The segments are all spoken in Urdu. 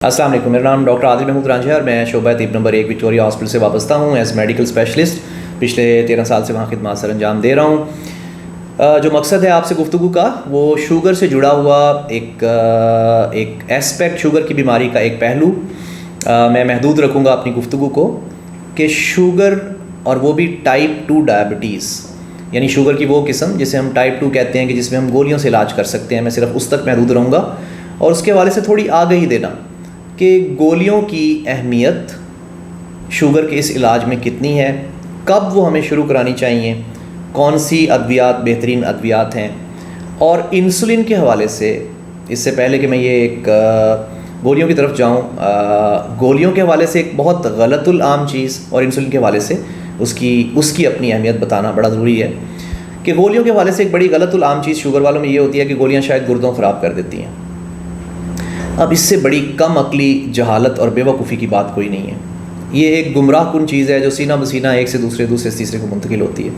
السلام علیکم، میرا نام ڈاکٹر عادل محمود رانجھا ہے اور میں شعبہ طب نمبر 1 وکٹوریہ ہاسپٹل سے وابستہ ہوں ایز میڈیکل اسپیشلسٹ. پچھلے 13 سال سے وہاں خدمات سر انجام دے رہا ہوں. جو مقصد ہے آپ سے گفتگو کا وہ شوگر سے جڑا ہوا ایک ایسپیکٹ، شوگر کی بیماری کا ایک پہلو میں محدود رکھوں گا اپنی گفتگو کو، کہ شوگر اور وہ بھی ٹائپ 2 ڈائبٹیز، یعنی شوگر کی وہ قسم جسے ہم ٹائپ 2 کہتے ہیں کہ جس میں ہم گولیوں سے علاج کر سکتے ہیں. میں صرف اس تک محدود رہوں گا اور اس کے حوالے سے تھوڑی آگہی دینا کہ گولیوں کی اہمیت شوگر کے اس علاج میں کتنی ہے، کب وہ ہمیں شروع کرانی چاہیے، کون سی ادویات بہترین ادویات ہیں، اور انسولین کے حوالے سے. اس سے پہلے کہ میں یہ ایک گولیوں کی طرف جاؤں، گولیوں کے حوالے سے ایک بہت غلط العام چیز اور انسولین کے حوالے سے اس کی اپنی اہمیت بتانا بڑا ضروری ہے. کہ گولیوں کے حوالے سے ایک بڑی غلط العام چیز شوگر والوں میں یہ ہوتی ہے کہ گولیاں شاید گردوں خراب کر دیتی ہیں. اب اس سے بڑی کم عقلی، جہالت اور بے وقوفی کی بات کوئی نہیں ہے. یہ ایک گمراہ کن چیز ہے جو سینہ بسینہ ایک سے دوسرے سے تیسرے کو منتقل ہوتی ہے.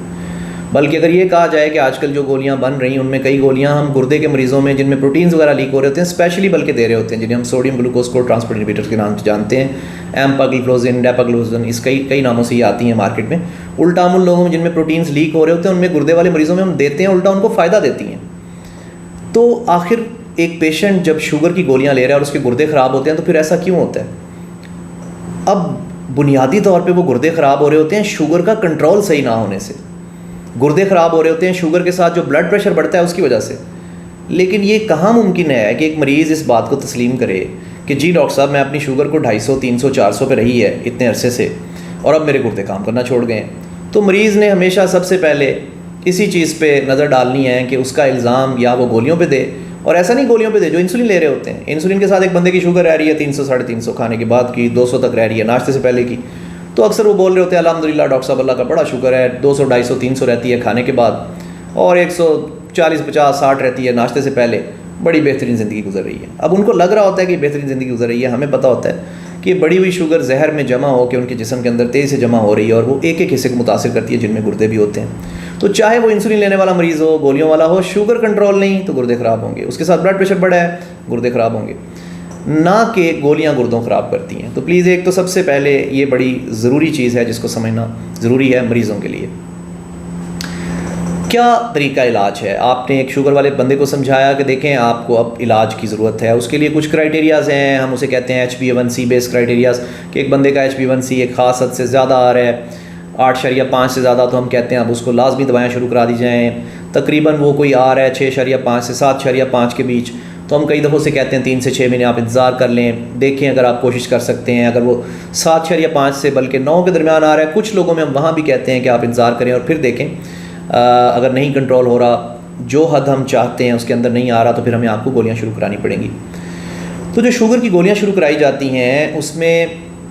بلکہ اگر یہ کہا جائے کہ آج کل جو گولیاں بن رہی ہیں ان میں کئی گولیاں ہم گردے کے مریضوں میں جن میں پروٹینز وغیرہ لیک ہو رہے ہوتے ہیں اسپیشلی بلکہ دے رہے ہوتے ہیں، جنہیں ہم سوڈیم گلوکوز کو ٹرانسپورٹ انہیبیٹر کے نام سے جانتے ہیں، ایمپاگلیفلوزن، ڈیپاگلیفلوزن، اس کئی ناموں سے یہ آتی ہیں مارکیٹ میں. الٹا ہم ان لوگوں میں جن میں پروٹینز لیک ہو رہے ہوتے ہیں ان میں گردے والے مریضوں میں ہم دیتے ہیں، الٹا ان کو فائدہ دیتی ہیں. تو آخر ایک پیشنٹ جب شوگر کی گولیاں لے رہا ہے اور اس کے گردے خراب ہوتے ہیں تو پھر ایسا کیوں ہوتا ہے؟ اب بنیادی طور پہ وہ گردے خراب ہو رہے ہوتے ہیں شوگر کا کنٹرول صحیح نہ ہونے سے. گردے خراب ہو رہے ہوتے ہیں شوگر کے ساتھ جو بلڈ پریشر بڑھتا ہے اس کی وجہ سے. لیکن یہ کہاں ممکن ہے کہ ایک مریض اس بات کو تسلیم کرے کہ جی ڈاکٹر صاحب میں اپنی شوگر کو 250 300 400 پہ رہی ہے اتنے عرصے سے اور اب میرے گردے کام کرنا چھوڑ گئے ہیں. تو مریض نے ہمیشہ سب سے پہلے اسی چیز پہ نظر ڈالنی ہے کہ اس کا الزام یا وہ گولیوں پہ دے، اور ایسا نہیں گولیوں پہ دے جو انسولین لے رہے ہوتے ہیں. انسولین کے ساتھ ایک بندے کی شوگر رہ رہی ہے 300 350 کھانے کے بعد کی، 200 تک رہ رہی ہے ناشتے سے پہلے کی. تو اکثر وہ بول رہے ہوتے ہیں الحمدللہ ڈاکٹر صاحب اللہ کا بڑا شکر ہے 200 250 300 رہتی ہے کھانے کے بعد اور 140 50 60 رہتی ہے ناشتے سے پہلے، بڑی بہترین زندگی گزر رہی ہے. اب ان کو لگ رہا ہوتا ہے کہ بہترین زندگی گزر رہی ہے، ہمیں پتہ ہوتا ہے کہ یہ بڑی ہوئی شوگر زہر میں جمع ہو کے ان کے جسم کے اندر تیزی سے جمع ہو رہی ہے اور وہ ایک ایک حصے کو متاثر کرتی ہے جن میں گردے بھی ہوتے ہیں. تو چاہے وہ انسولین لینے والا مریض ہو، گولیوں والا ہو، شوگر کنٹرول نہیں تو گردے خراب ہوں گے. اس کے ساتھ بلڈ پریشر بڑھا ہے، گردے خراب ہوں گے، نہ کہ گولیاں گردوں خراب کرتی ہیں. تو پلیز ایک تو سب سے پہلے یہ بڑی ضروری چیز ہے جس کو سمجھنا ضروری ہے مریضوں کے لیے. کیا طریقہ علاج ہے؟ آپ نے ایک شوگر والے بندے کو سمجھایا کہ دیکھیں آپ کو اب علاج کی ضرورت ہے. اس کے لیے کچھ کرائٹیریاز ہیں، ہم اسے کہتے ہیں HbA1c بیس کرائٹیریاز، کہ ایک بندے کا HbA1c ایک خاص حد سے زیادہ آ رہا ہے 8.5 سے زیادہ، تو ہم کہتے ہیں اب اس کو لازمی دوائیاں شروع کرا دی جائیں. تقریباً وہ کوئی آ رہا ہے 6.5 سے 7.5 کے بیچ، تو ہم کئی دفعوں سے کہتے ہیں 3 سے 6 مہینے آپ انتظار کر لیں، دیکھیں اگر آپ کوشش کر سکتے ہیں. اگر وہ 7.5 سے بلکہ 9 کے درمیان آ رہا ہے، کچھ لوگوں میں ہم وہاں بھی کہتے ہیں کہ آپ انتظار کریں اور پھر دیکھیں. اگر نہیں کنٹرول ہو رہا، جو حد ہم چاہتے ہیں اس کے اندر نہیں آ رہا، تو پھر ہمیں آپ کو گولیاں شروع کرانی پڑیں گی. تو جو شوگر کی گولیاں شروع کرائی جاتی ہیں اس میں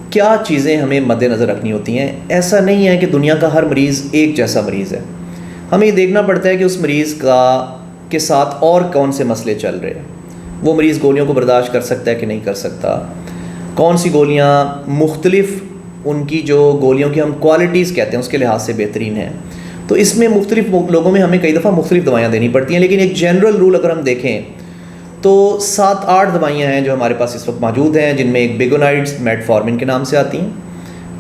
کیا چیزیں ہمیں مد نظر رکھنی ہوتی ہیں؟ ایسا نہیں ہے کہ دنیا کا ہر مریض ایک جیسا مریض ہے. ہمیں یہ دیکھنا پڑتا ہے کہ اس مریض کے ساتھ اور کون سے مسئلے چل رہے ہیں. وہ مریض گولیوں کو برداشت کر سکتا ہے کہ نہیں کر سکتا، کون سی گولیاں مختلف ان کی جو گولیوں کی ہم کوالٹیز کہتے ہیں اس کے لحاظ سے بہترین ہیں. تو اس میں مختلف لوگوں میں ہمیں کئی دفعہ مختلف دوائیاں دینی پڑتی ہیں. لیکن ایک جنرل رول اگر ہم دیکھیں تو 7-8 دوائیاں ہیں جو ہمارے پاس اس وقت موجود ہیں، جن میں ایک بیگونائڈز میٹفارمن کے نام سے آتی ہیں،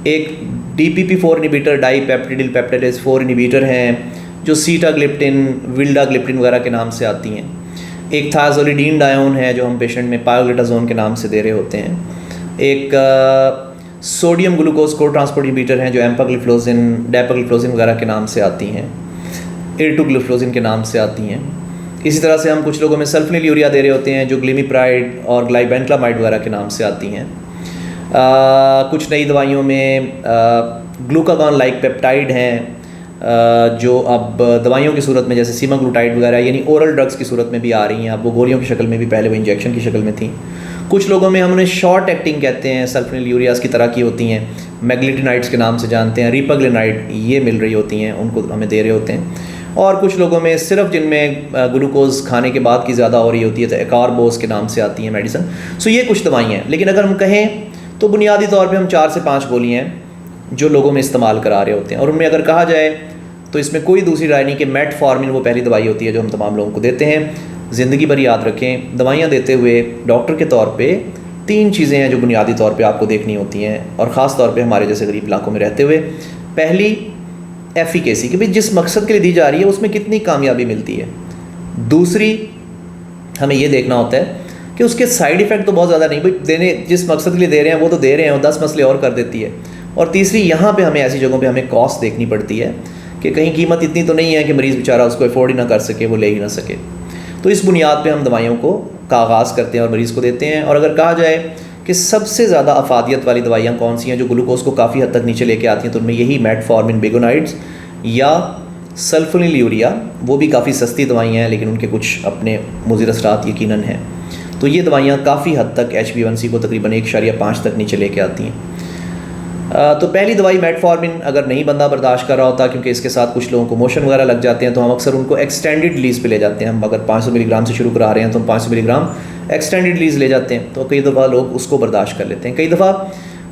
ایک DPP-4 انہیبیٹر ڈائی پیپٹیڈل پیپٹیڈیز 4 انہیبیٹر ہیں جو سیٹاگلپٹن ویلڈاگلپٹن وغیرہ کے نام سے آتی ہیں، ایک تھازولیڈین ڈائیون ہے جو ہم پیشنٹ میں پایوگلیٹازون کے نام سے دے رہے ہوتے ہیں، ایک سوڈیم گلوکوز کو ٹرانسپورٹ انہیبیٹر ہیں جو ایمپاگلیفلوزن ڈیپاگلیفلوزن وغیرہ کے نام سے آتی ہیں، ایرٹوگلیفلوزن کے نام سے آتی ہیں. اسی طرح سے ہم کچھ لوگوں میں سلفنیل یوریا دے رہے ہوتے ہیں جو گلیمیپرائڈ اور گلائبینکلامائڈ وغیرہ کے نام سے آتی ہیں. کچھ نئی دوائیوں میں گلوکاگون لائک پیپٹائڈ ہیں جو اب دوائیوں کی صورت میں جیسے سیماگلوٹائڈ وغیرہ یعنی اورل ڈرگس کی صورت میں بھی آ رہی ہیں. اب وہ گولیوں کی شکل میں بھی پہلے وہ انجیکشن کی شکل میں تھیں. کچھ لوگوں میں ہم انہیں شارٹ ایکٹنگ کہتے ہیں، سلفنیل یوریاز کی طرح کی ہوتی ہیں، میگلیٹینائڈس کے نام سے جانتے ہیں، ریپاگلینائڈ یہ مل رہی ہوتی ہیں، ان کو ہمیں دے رہے ہوتے ہیں. اور کچھ لوگوں میں صرف جن میں گلوکوز کھانے کے بعد کی زیادہ ہو رہی ہوتی ہے تو ایکاربوز کے نام سے آتی ہیں میڈیسن. سو یہ کچھ دوائیں ہیں. لیکن اگر ہم کہیں تو بنیادی طور پہ ہم 4 سے 5 گولیاں ہیں جو لوگوں میں استعمال کرا رہے ہوتے ہیں. اور ان میں اگر کہا جائے تو اس میں کوئی دوسری رائے نہیں کہ میٹفارمن وہ پہلی دوائی ہوتی ہے جو ہم تمام لوگوں کو دیتے ہیں. زندگی بھر یاد رکھیں دوائیاں دیتے ہوئے ڈاکٹر کے طور پہ 3 چیزیں ہیں جو بنیادی طور پہ آپ کو دیکھنی ہوتی ہیں، اور خاص طور پہ ہمارے جیسے غریب علاقوں میں رہتے ہوئے. پہلی ایفیکیسی کہ بھئی جس مقصد کے لیے دی جا رہی ہے اس میں کتنی کامیابی ملتی ہے. دوسری ہمیں یہ دیکھنا ہوتا ہے کہ اس کے سائیڈ ایفیکٹ تو بہت زیادہ نہیں، بھئی دینے جس مقصد کے لیے دے رہے ہیں وہ تو دے رہے ہیں، اور 10 مسئلے اور کر دیتی ہے. اور تیسری یہاں پہ ہمیں ایسی جگہوں پہ ہمیں کاسٹ دیکھنی پڑتی ہے کہ کہیں قیمت اتنی تو نہیں ہے کہ مریض بیچارہ اس کو افورڈ ہی نہ کر سکے، وہ لے ہی نہ سکے. تو اس بنیاد پہ ہم دوائیوں کا آغاز کرتے ہیں اور مریض کو دیتے ہیں. اور اگر کہا جائے کہ سب سے زیادہ افادیت والی دوائیاں کون سی ہیں جو گلوکوز کو کافی حد تک نیچے لے کے آتی ہیں، تو ان میں یہی میٹفارمن، بیگونائڈز یا سلفونیل یوریا. وہ بھی کافی سستی دوائیاں ہیں لیکن ان کے کچھ اپنے مضر اثرات یقیناً ہیں. تو یہ دوائیاں کافی حد تک HbA1c کو تقریباً 1.5 تک نیچے لے کے آتی ہیں. تو پہلی دوائی میٹفارمن اگر نہیں بندہ برداشت کر رہا ہوتا، کیونکہ اس کے ساتھ کچھ لوگوں کو موشن وغیرہ لگ جاتے ہیں، تو ہم اکثر ان کو ایکسٹینڈڈ ریلیز پہ لے جاتے ہیں. ہم اگر 500 ملی گرام سے شروع کرا رہے ہیں تو ہم 500 ملی گرام ایکسٹینڈڈ ریلیز لے جاتے ہیں. تو کئی دفعہ لوگ اس کو برداشت کر لیتے ہیں، کئی دفعہ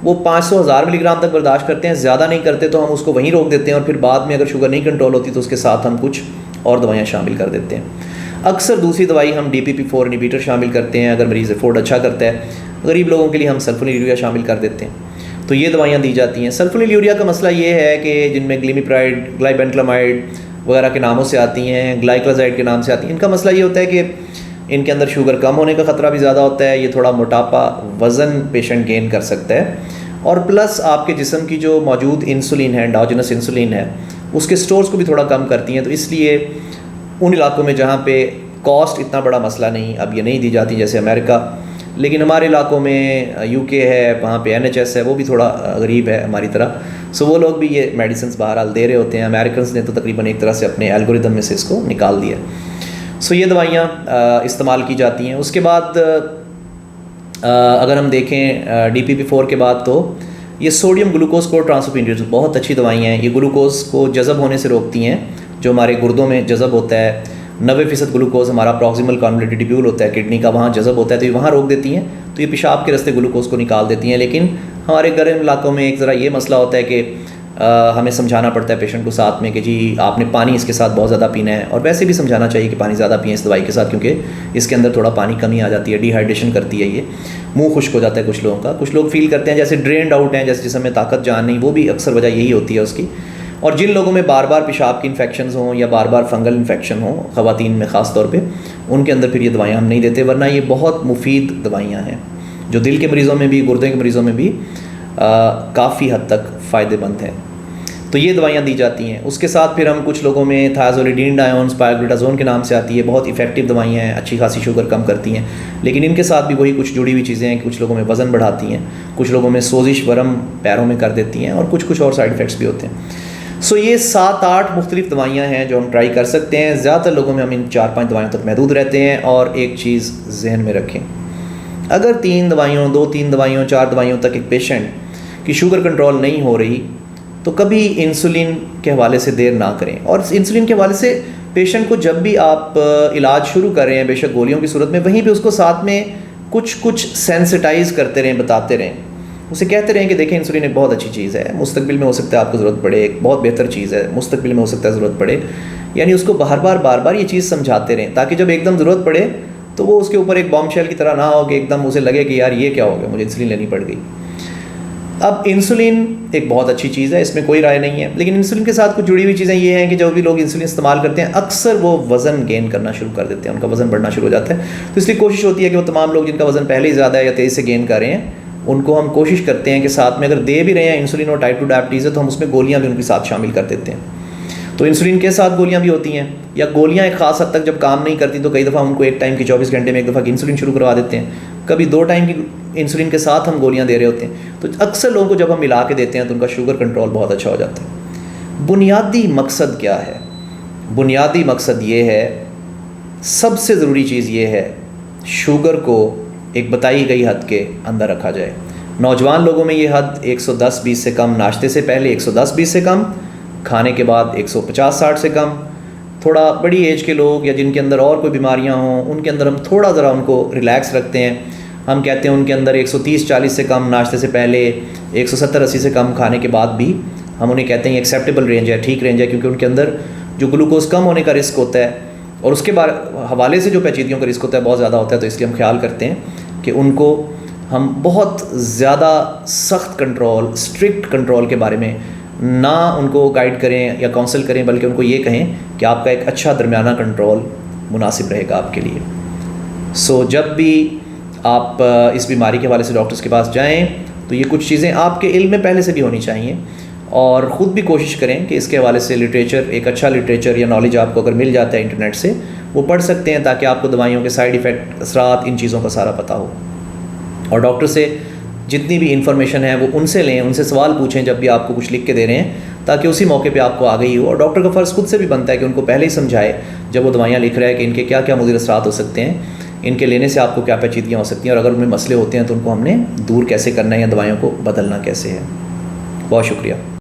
وہ 500-1000 ملی گرام تک برداشت کرتے ہیں، زیادہ نہیں کرتے تو ہم اس کو وہیں روک دیتے ہیں، اور پھر بعد میں اگر شوگر نہیں کنٹرول ہوتی تو اس کے ساتھ ہم کچھ اور دوائیاں شامل کر دیتے ہیں. اکثر دوسری دوائی ہم DPP-4 انہیبیٹر شامل کرتے ہیں اگر مریض افورڈ اچھا کرتا ہے. غریب لوگوں کے لیے ہم سلفونیل یوریا شامل کر دیتے ہیں. تو یہ دوائیاں دی جاتی ہیں. سلفونیل یوریا کا مسئلہ یہ ہے کہ جن میں گلیمیپرائڈ، گلائبینکلامائڈ وغیرہ کے ناموں سے آتی ہیں، گلائکلازائڈ کے نام سے آتی ہیں، ان کا مسئلہ یہ ہوتا ہے کہ ان کے اندر شوگر کم ہونے کا خطرہ بھی زیادہ ہوتا ہے. یہ تھوڑا موٹاپا، وزن پیشنٹ گین کر سکتا ہے، اور پلس آپ کے جسم کی جو موجود انسولین ہے، انڈوجنس انسولین ہے، اس کے سٹورز کو بھی تھوڑا کم کرتی ہیں. تو اس لیے ان علاقوں میں جہاں پہ کاسٹ اتنا بڑا مسئلہ نہیں، اب یہ نہیں دی جاتی جیسے امریکہ. لیکن ہمارے علاقوں میں UK ہے، وہاں پہ NHS ہے، وہ بھی تھوڑا غریب ہے ہماری طرح. سو وہ لوگ بھی یہ میڈیسنس بہرحال دے رہے ہوتے ہیں. امریکنس نے تو تقریباً ایک طرح سے اپنے الگوریدم میں سے اس کو نکال دیا. سو یہ دوائیاں استعمال کی جاتی ہیں. اس کے بعد اگر ہم دیکھیں DPP-4 کے بعد تو یہ سوڈیم گلوکوز کو ٹرانسفر بہت اچھی دوائیاں ہیں. یہ گلوکوز کو جذب ہونے سے روکتی ہیں، جو ہمارے گردوں میں جذب ہوتا ہے. 90% گلوکوز ہمارا پروکسیمل کانولیٹڈ ٹیبیول ہوتا ہے کڈنی کا، وہاں جذب ہوتا ہے، تو یہ وہاں روک دیتی ہیں. تو یہ پیشاب کے راستے گلوکوز کو نکال دیتی ہیں. لیکن ہمارے گرم علاقوں میں ایک ذرا یہ مسئلہ ہوتا ہے کہ ہمیں سمجھانا پڑتا ہے پیشنٹ کو ساتھ میں کہ جی آپ نے پانی اس کے ساتھ بہت زیادہ پینا ہے. اور ویسے بھی سمجھانا چاہیے کہ پانی زیادہ پئیں اس دوائی کے ساتھ، کیونکہ اس کے اندر تھوڑا پانی کمی آ جاتی ہے، ڈی ہائیڈریشن کرتی ہے. یہ منہ خشک ہو جاتا ہے کچھ لوگوں کا. کچھ لوگ فیل کرتے ہیں جیسے ڈرینڈ آؤٹ ہیں، جیسے جسم میں طاقت جان نہیں، وہ بھی اکثر وجہ یہی ہوتی ہے اس کی. اور جن لوگوں میں بار بار پیشاب کی انفیکشنز ہوں یا بار بار فنگل انفیکشن ہوں، خواتین میں خاص طور پہ، ان کے اندر پھر یہ دوائیاں ہم نہیں دیتے. ورنہ یہ بہت مفید دوائیاں ہیں جو دل کے مریضوں میں بھی، گردے کے مریضوں میں بھی کافی حد تک فائدے مند ہیں. تو یہ دوائیاں دی جاتی ہیں. اس کے ساتھ پھر ہم کچھ لوگوں میں تھایازولیڈین ڈائیونز، پائرگلیٹازون کے نام سے آتی ہے، بہت افیکٹو دوائیاں ہیں، اچھی خاصی شوگر کم کرتی ہیں. لیکن ان کے ساتھ بھی وہی کچھ جڑی ہوئی چیزیں ہیں. کچھ لوگوں میں وزن بڑھاتی ہیں، کچھ لوگوں میں سوزش، ورم پیروں میں کر دیتی ہیں، اور کچھ اور سائیڈ افیکٹس بھی ہوتے ہیں. سو یہ 7-8 مختلف دوائیاں ہیں جو ہم ٹرائی کر سکتے ہیں. زیادہ تر لوگوں میں ہم ان 4-5 دوائیوں تک محدود رہتے ہیں. اور ایک چیز ذہن میں رکھیں، اگر 3 دوائیوں، 2-3 دوائیوں، 4 دوائیوں تک ایک پیشنٹ کی شوگر کنٹرول نہیں ہو رہی تو کبھی انسولین کے حوالے سے دیر نہ کریں. اور انسولین کے حوالے سے پیشنٹ کو جب بھی آپ علاج شروع کر رہے ہیں، بے شک گولیوں کی صورت میں، وہیں پہ اس کو ساتھ میں کچھ سینسٹائز کرتے رہیں، بتاتے رہیں، اسے کہتے رہیں کہ دیکھیں انسولین ایک بہت اچھی چیز ہے، مستقبل میں ہو سکتا ہے آپ کو ضرورت پڑے، ایک بہت بہتر چیز ہے، مستقبل میں ہو سکتا ہے ضرورت پڑے. یعنی اس کو بار بار یہ چیز سمجھاتے رہیں تاکہ جب ایک دم ضرورت پڑے تو وہ اس کے اوپر ایک بام شیل کی طرح نہ ہو کہ ایک دم اسے لگے کہ یار یہ کیا ہو گیا، مجھے انسولین لینی پڑ گئی. اب انسولین ایک بہت اچھی چیز ہے، اس میں کوئی رائے نہیں ہے. لیکن انسولین کے ساتھ کچھ جڑی ہوئی چیزیں یہ ہیں کہ جب بھی لوگ انسولین استعمال کرتے ہیں اکثر وہ وزن گین کرنا شروع کر دیتے ہیں، ان کا وزن بڑھنا شروع ہو جاتا ہے. تو اس لیے کوشش ہوتی ہے کہ وہ تمام لوگ جن کا وزن پہلے ہی زیادہ ہے یا تیزی سے گین کر رہے ہیں، ان کو ہم کوشش کرتے ہیں کہ ساتھ میں اگر دے بھی رہے ہیں انسولین اور ٹائپ 2 ڈائبٹیز ہے تو ہم اس میں گولیاں بھی ان کے ساتھ شامل کر دیتے ہیں. تو انسولین کے ساتھ گولیاں بھی ہوتی ہیں، یا گولیاں ایک خاص حد تک جب کام نہیں کرتی تو کئی دفعہ ہم کو ایک ٹائم کی 24 گھنٹے میں ایک دفعہ کی انسولین شروع کروا دیتے ہیں. کبھی 2 ٹائم کی انسولین کے ساتھ ہم گولیاں دے رہے ہوتے ہیں. تو اکثر لوگوں کو جب ہم ملا کے دیتے ہیں تو ان کا شوگر کنٹرول بہت اچھا ہو جاتا ہے. بنیادی مقصد کیا ہے؟ بنیادی مقصد یہ ہے، سب سے ضروری چیز یہ ہے، شوگر کو ایک بتائی گئی حد کے اندر رکھا جائے. نوجوان لوگوں میں یہ حد 110-20 سے کم، ناشتے سے پہلے 110-20 سے کم، کھانے کے بعد 150-60 سے کم. تھوڑا بڑی ایج کے لوگ یا جن کے اندر اور کوئی بیماریاں ہوں ان کے اندر ہم تھوڑا ذرا ان کو ریلیکس رکھتے ہیں. ہم کہتے ہیں ان کے اندر 130-40 سے کم ناشتے سے پہلے، 170-80 سے کم کھانے کے بعد بھی ہم انہیں کہتے ہیں یہ ایکسیپٹیبل رینج ہے، ٹھیک رینج ہے، کیونکہ ان کے اندر جو گلوکوز کم ہونے کا رسک ہوتا ہے اور اس کے حوالے سے جو پیچیدگیوں کا رسک ہوتا ہے بہت زیادہ ہوتا ہے. تو اس لیے ہم خیال کرتے ہیں کہ ان کو ہم بہت زیادہ سخت کنٹرول، اسٹرکٹ کنٹرول کے بارے میں نہ ان کو گائیڈ کریں یا کاؤنسل کریں، بلکہ ان کو یہ کہیں کہ آپ کا ایک اچھا درمیانہ کنٹرول مناسب رہے گا آپ کے لیے. سو جب بھی آپ اس بیماری کے حوالے سے ڈاکٹرز کے پاس جائیں تو یہ کچھ چیزیں آپ کے علم میں پہلے سے بھی ہونی چاہیے، اور خود بھی کوشش کریں کہ اس کے حوالے سے لٹریچر، ایک اچھا لٹریچر یا نالج آپ کو اگر مل جاتا ہے انٹرنیٹ سے، وہ پڑھ سکتے ہیں تاکہ آپ کو دوائیوں کے سائیڈ ایفیکٹ، اثرات، ان چیزوں کا سارا پتہ ہو. اور ڈاکٹر سے جتنی بھی انفارمیشن ہے وہ ان سے لیں، ان سے سوال پوچھیں جب بھی آپ کو کچھ لکھ کے دے رہے ہیں، تاکہ اسی موقع پہ آپ کو آگئی ہو. اور ڈاکٹر کا فرض خود سے بھی بنتا ہے کہ ان کو پہلے ہی سمجھائے جب وہ دوائیاں لکھ رہا ہے کہ ان کے کیا کیا مضر اثرات ہو سکتے ہیں، ان کے لینے سے آپ کو کیا پیچیدگیاں ہو سکتی ہیں، اور اگر ان میں مسئلے ہوتے ہیں تو ان کو ہم نے دور کیسے کرنا ہے یا دوائیوں کو بدلنا کیسے ہے. بہت شکریہ.